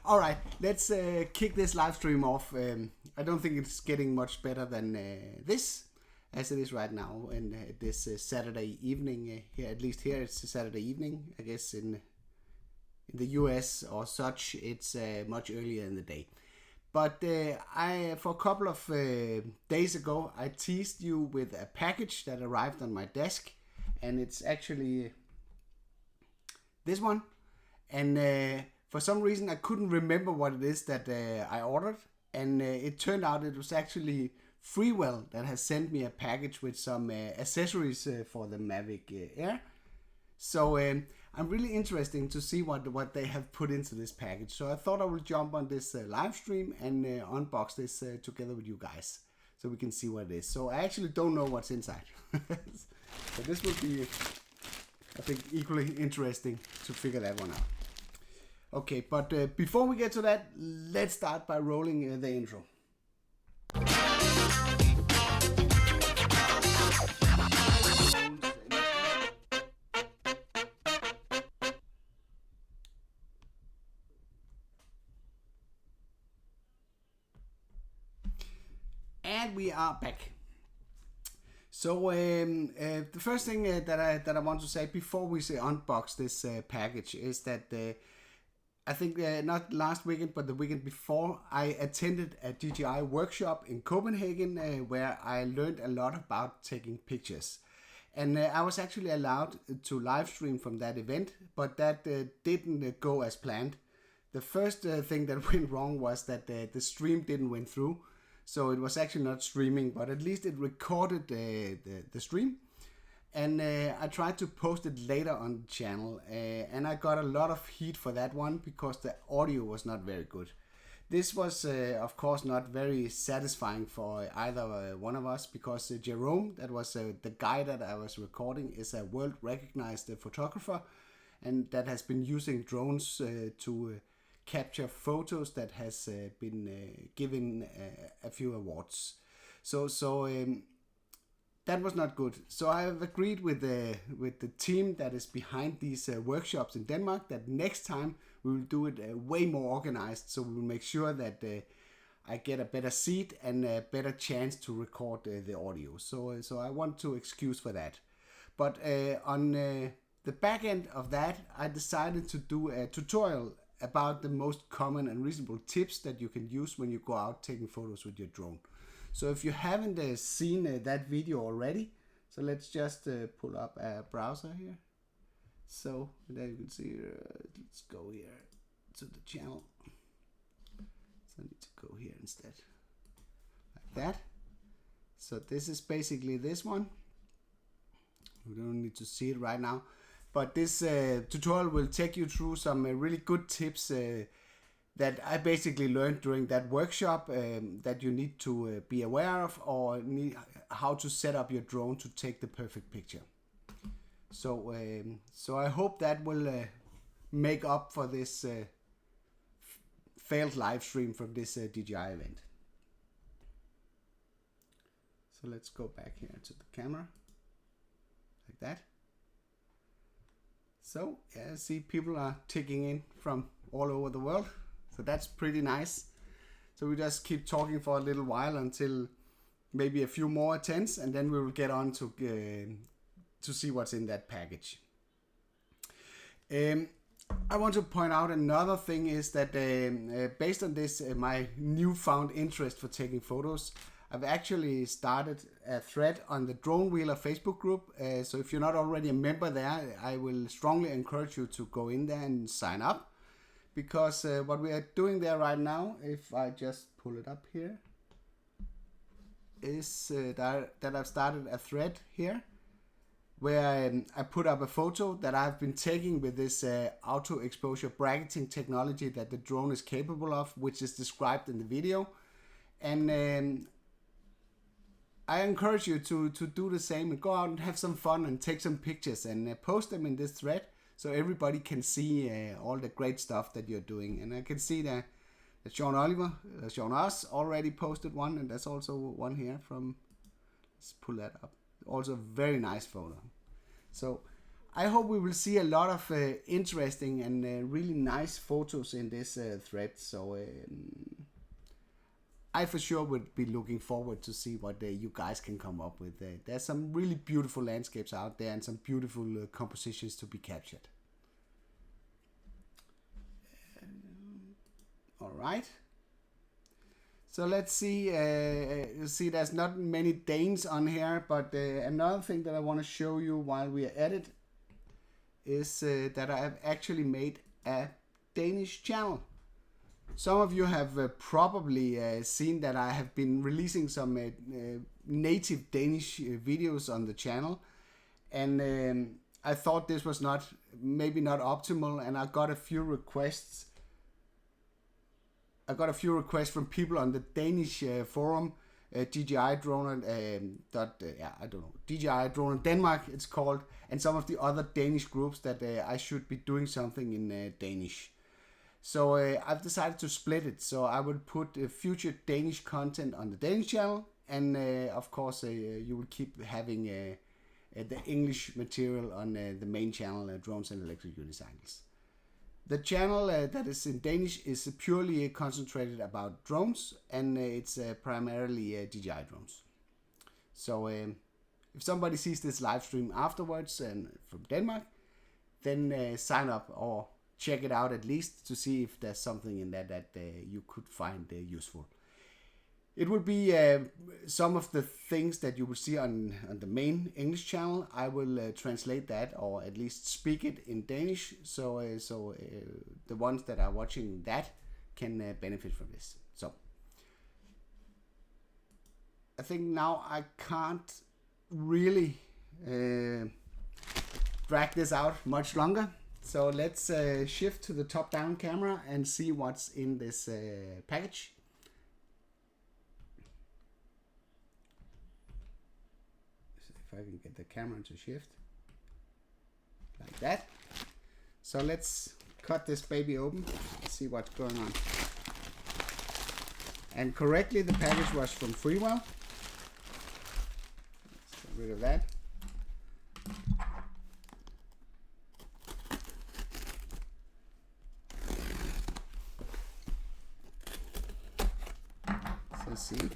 All right, let's kick this live stream off. I don't think it's getting much better than this, as it is right now, and this Saturday evening here. At least here it's a Saturday evening. I guess in the US or such, it's much earlier in the day. But for a couple of days ago, I teased you with a package that arrived on my desk, and it's actually this one. And for some reason, I couldn't remember what it is that I ordered, and it turned out it was actually FreeWell that has sent me a package with some accessories for the Mavic Air. So I'm really interested to see what they have put into this package. So I thought I would jump on this live stream and unbox this together with you guys, so we can see what it is. So I actually don't know what's inside. So this will be, I think, equally interesting to figure that one out. Okay, but before we get to that, let's start by rolling the intro. And we are back. So the first thing that I want to say before we unbox this package is that I think not last weekend, but the weekend before, I attended a DJI workshop in Copenhagen where I learned a lot about taking pictures. And I was actually allowed to live stream from that event, but that didn't go as planned. The first thing that went wrong was that the stream didn't went through. So it was actually not streaming, but at least it recorded the stream. And I tried to post it later on the channel, and I got a lot of heat for that one because the audio was not very good. This was, of course, not very satisfying for either one of us, because Jerome, that was the guy that I was recording, is a world-recognized photographer, and that has been using drones to capture photos that has been given a few awards. So that was not good. So I have agreed with the team that is behind these workshops in Denmark that next time we will do it way more organized. So we will make sure that I get a better seat and a better chance to record the audio. So I want to excuse for that. But on the back end of that, I decided to do a tutorial about the most common and reasonable tips that you can use when you go out taking photos with your drone. So if you haven't seen that video already, so let's just pull up a browser here. So there you can see, let's go here to the channel. So I need to go here instead, like that. So this is basically this one. We don't need to see it right now, but this tutorial will take you through some really good tips that I basically learned during that workshop that you need to be aware of, or how to set up your drone to take the perfect picture. So I hope that will make up for this failed live stream from this DJI event. So let's go back here to the camera, like that. So yeah, see, people are ticking in from all over the world. So that's pretty nice. So we just keep talking for a little while until maybe a few more attends, and then we will get on to see what's in that package. I want to point out another thing is that based on this, my newfound interest for taking photos, I've actually started a thread on the Drone Wheeler Facebook group. So if you're not already a member there, I will strongly encourage you to go in there and sign up. Because what we are doing there right now, if I just pull it up here, is that I've started a thread here where I put up a photo that I've been taking with this auto exposure bracketing technology that the drone is capable of, which is described in the video. And I encourage you to do the same and go out and have some fun and take some pictures and post them in this thread, so everybody can see all the great stuff that you're doing. And I can see that Sean Oliver, Sean Oz already posted one, and there's also one here from, let's pull that up. Also a very nice photo. So I hope we will see a lot of interesting and really nice photos in this thread. So I for sure would be looking forward to see what you guys can come up with. There's some really beautiful landscapes out there and some beautiful compositions to be captured. All right. So let's see. You see, there's not many Danes on here, but another thing that I want to show you while we are at it is that I have actually made a Danish channel. Some of you have probably seen that I have been releasing some native Danish videos on the channel, and I thought this was maybe not optimal, and I got a few requests. I got a few requests from people on the Danish forum, DJI Drone, I don't know, DJI Drone Denmark it's called, and some of the other Danish groups that I should be doing something in Danish. So I've decided to split it, so I will put future Danish content on the Danish channel, and of course you will keep having the English material on the main channel, Drones and Electric Unicycles. The channel that is in Danish is purely concentrated about drones, and it's primarily DJI drones. So if somebody sees this live stream afterwards and from Denmark, then sign up or check it out at least to see if there's something in that you could find useful. It will be some of the things that you will see on the main English channel. I will translate that, or at least speak it in Danish, so the ones that are watching that can benefit from this. So I think now I can't really drag this out much longer. So let's shift to the top-down camera and see what's in this package. If I can get the camera to shift like that. So let's cut this baby open and see what's going on. And correctly, the package was from FreeWell. Let's get rid of that. So see,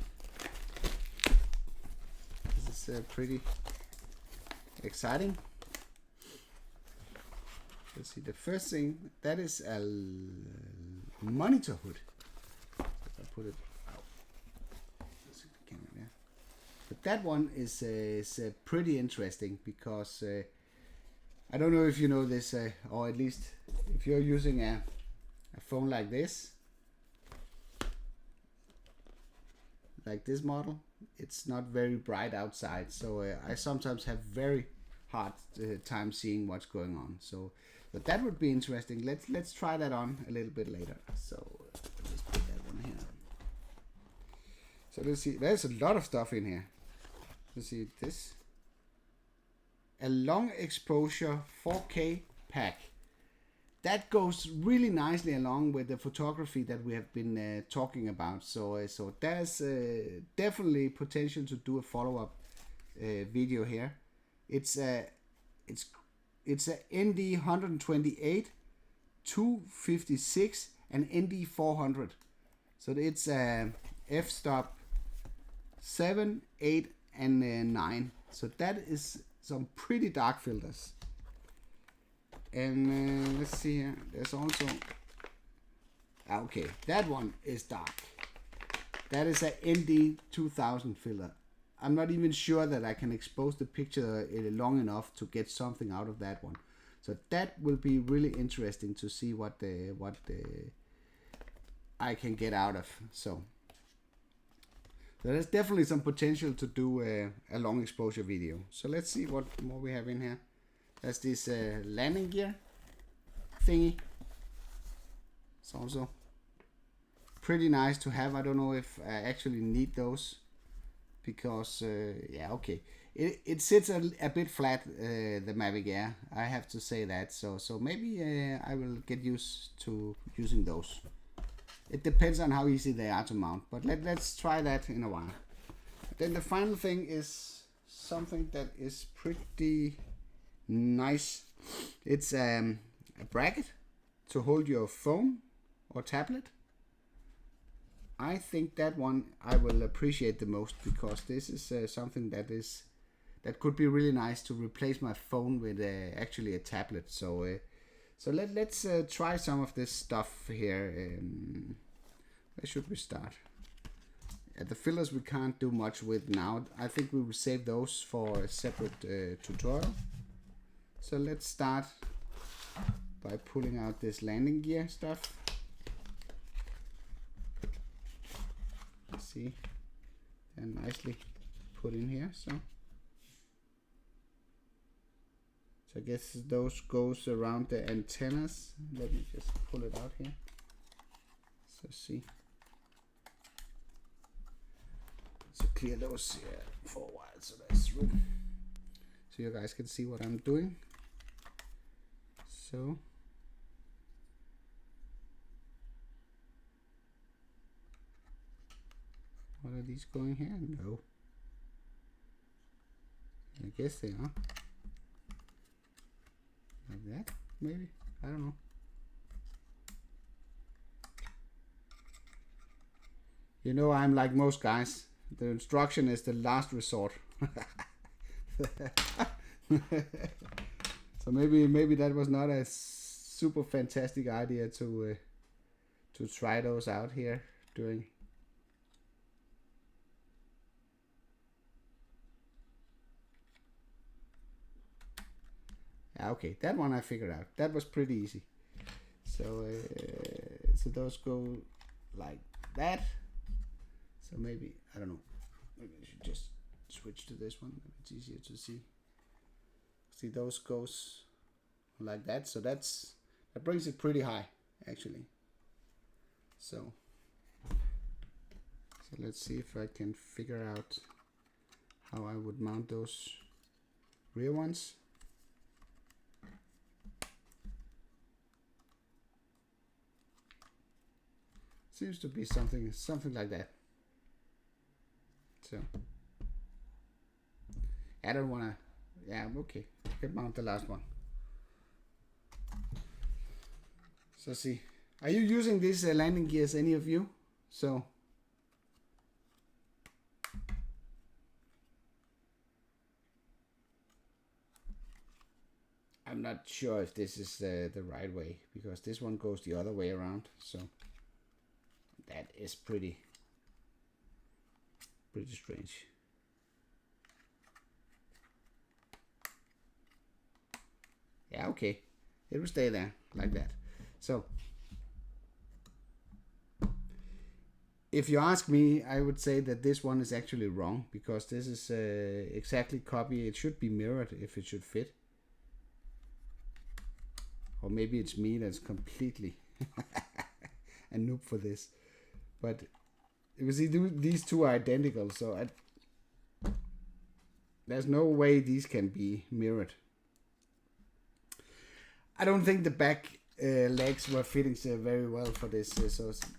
this is pretty exciting. Let's see, the first thing, that is a monitor hood. If I put it out, but that one is pretty interesting because I don't know if you know this, or at least if you're using a phone like this model, it's not very bright outside, so I sometimes have very hard time seeing what's going on. So, but that would be interesting. Let's try that on a little bit later. So let's put that one here. So let's see. There's a lot of stuff in here. Let's see this. A long exposure 4K pack. That goes really nicely along with the photography that we have been talking about. So there's definitely potential to do a follow-up video here. It's a ND 128, 256, and ND 400. So it's f-stop 7, 8, and 9. So that is some pretty dark filters. And let's see here, there's also, okay, that one is dark. That is a ND 2000 filter. I'm not even sure that I can expose the picture long enough to get something out of that one. So that will be really interesting to see what I can get out of. So there's definitely some potential to do a long exposure video. So let's see what more we have in here. There's this landing gear thingy. It's also pretty nice to have. I don't know if I actually need those because yeah, okay, it sits a bit flat, the Mavic Air, I have to say that. So maybe I will get used to using those. It depends on how easy they are to mount, but let's try that in a while. Then the final thing is something that is pretty nice It's a bracket to hold your phone or tablet. I think that one I will appreciate the most, because this is something that could be really nice to replace my phone with actually a tablet. So let's try some of this stuff here. Where should we start? The fillers we can't do much with now. I think we will save those for a separate tutorial. So let's start by pulling out this landing gear stuff. See, they're nicely put in here. So I guess those goes around the antennas. Let me just pull it out here. So see. So clear those here for a while so there's room. So you guys can see what I'm doing. So what are these going here? No. I guess they are. Like that, maybe? I don't know. You know, I'm like most guys. The instruction is the last resort. So maybe that was not a super fantastic idea to try those out here during. Okay, that one I figured out. That was pretty easy. So those go like that. So maybe, I don't know, maybe I should just switch to this one. It's easier to see. See, those goes like that. So that brings it pretty high, actually. So let's see if I can figure out how I would mount those rear ones. Seems to be something like that. So I don't wanna. Yeah, okay. I can mount the last one. So see, are you using these landing gears, any of you? So I'm not sure if this is the right way, because this one goes the other way around. So that is pretty strange. Yeah, okay. It will stay there like that. So if you ask me, I would say that this one is actually wrong, because this is exactly copy. It should be mirrored if it should fit. Or maybe it's me that's completely a noob for this. But you see, these two are identical, so there's no way these can be mirrored. I don't think the back legs were fitting very well for this,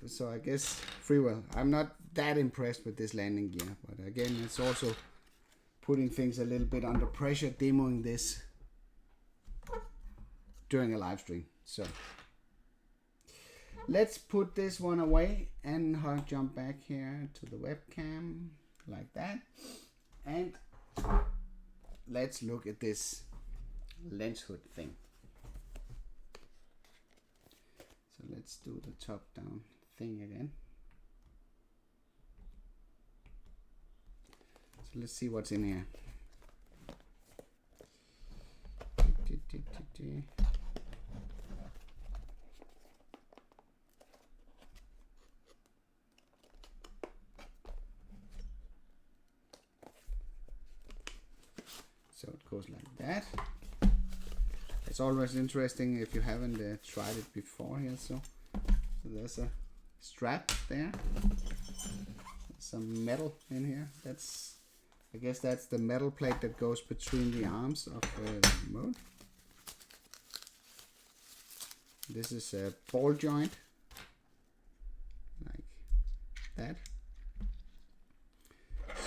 so I guess FreeWell. I'm not that impressed with this landing gear, but again, it's also putting things a little bit under pressure, demoing this during a live stream. So let's put this one away and jump back here to the webcam like that, and let's look at this lens hood thing. So let's do the top down thing again. So let's see what's in here. So it goes like that. It's always interesting if you haven't tried it before here. So there's a strap there. Some metal in here. I guess that's the metal plate that goes between the arms of the remote. This is a ball joint, like that.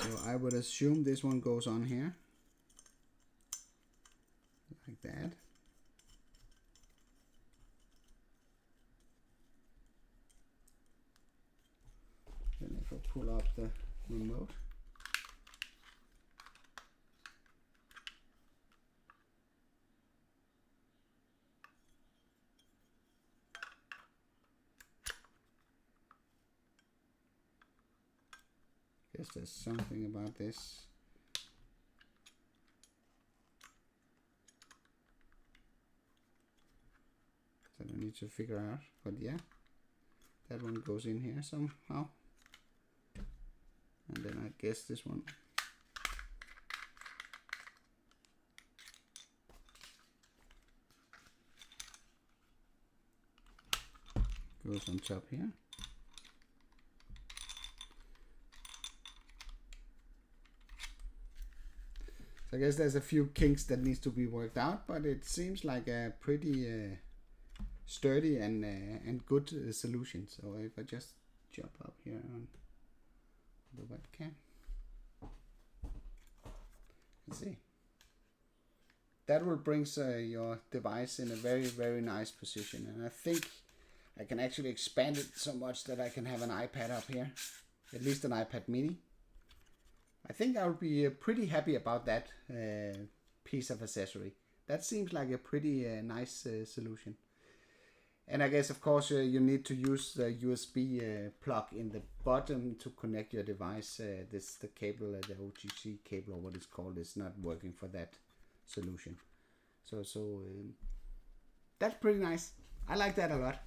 So I would assume this one goes on here, like that. pull up the remote. Guess there's something about this. That I need to figure out, but yeah, that one goes in here somehow. And then I guess this one goes on top here. So I guess there's a few kinks that needs to be worked out, but it seems like a pretty sturdy and good solution. So if I just jump up here on the webcam, let's see, that will bring your device in a very nice position. And I think I can actually expand it so much that I can have an iPad up here, at least an iPad mini. I think I'll be pretty happy about that piece of accessory. That seems like a pretty nice solution. And I guess, of course, you need to use the USB plug in the bottom to connect your device. The cable, the OTC cable, or what it's called, is not working for that solution. So that's pretty nice. I like that a lot.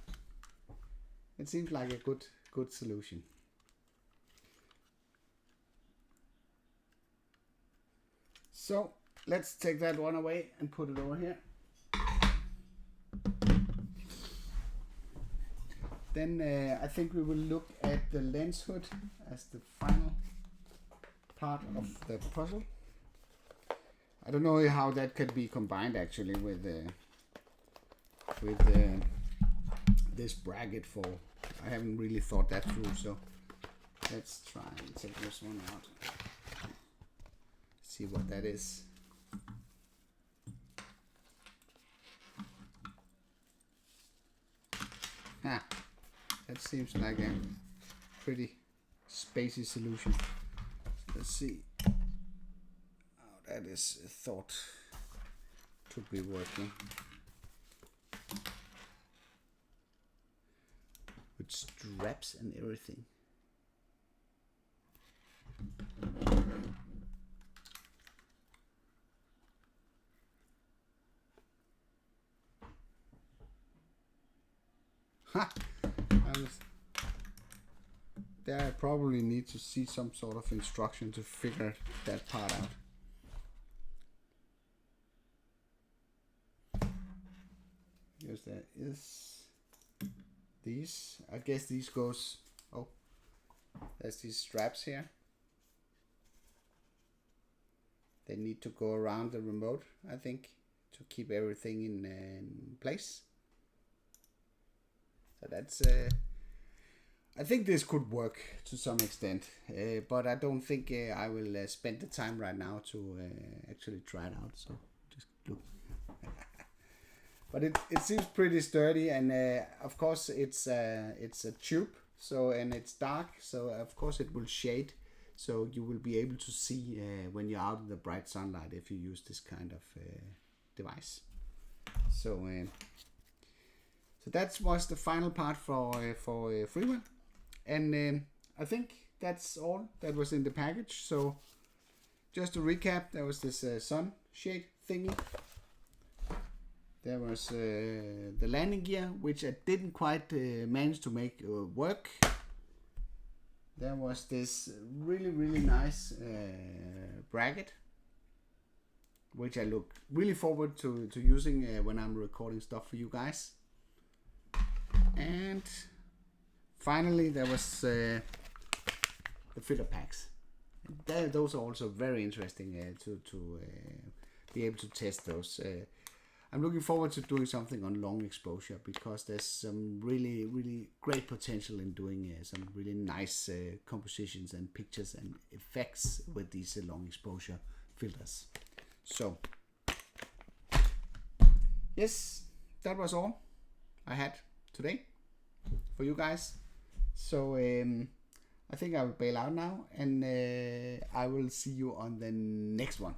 It seems like a good solution. So let's take that one away and put it over here. Then I think we will look at the lens hood as the final part of the puzzle. I don't know how that could be combined actually with this bracket for. I haven't really thought that through, so let's try and take this one out. See what that is. That seems like a pretty spacey solution. Let's see how that is thought to be working. With straps and everything. There I probably need to see some sort of instruction to figure that part out. Because there is these, I guess these goes, oh, there's these straps here. They need to go around the remote, I think, to keep everything in place. So that's, I think this could work to some extent, but I don't think I will spend the time right now to actually try it out. So just look. But it seems pretty sturdy, and of course it's a tube, so, and it's dark, so of course it will shade, so you will be able to see when you're out in the bright sunlight if you use this kind of device. So that was the final part for FreeWell, and I think that's all that was in the package. So just to recap, there was this sunshade thingy. There was the landing gear, which I didn't quite manage to make work. There was this really nice bracket, which I look really forward to using when I'm recording stuff for you guys. And finally there was the filter packs. Those are also very interesting to be able to test those. I'm looking forward to doing something on long exposure, because there's some really great potential in doing some really nice compositions and pictures and effects with these long exposure filters. So yes, that was all I had today for you guys. So I think I will bail out now, and I will see you on the next one.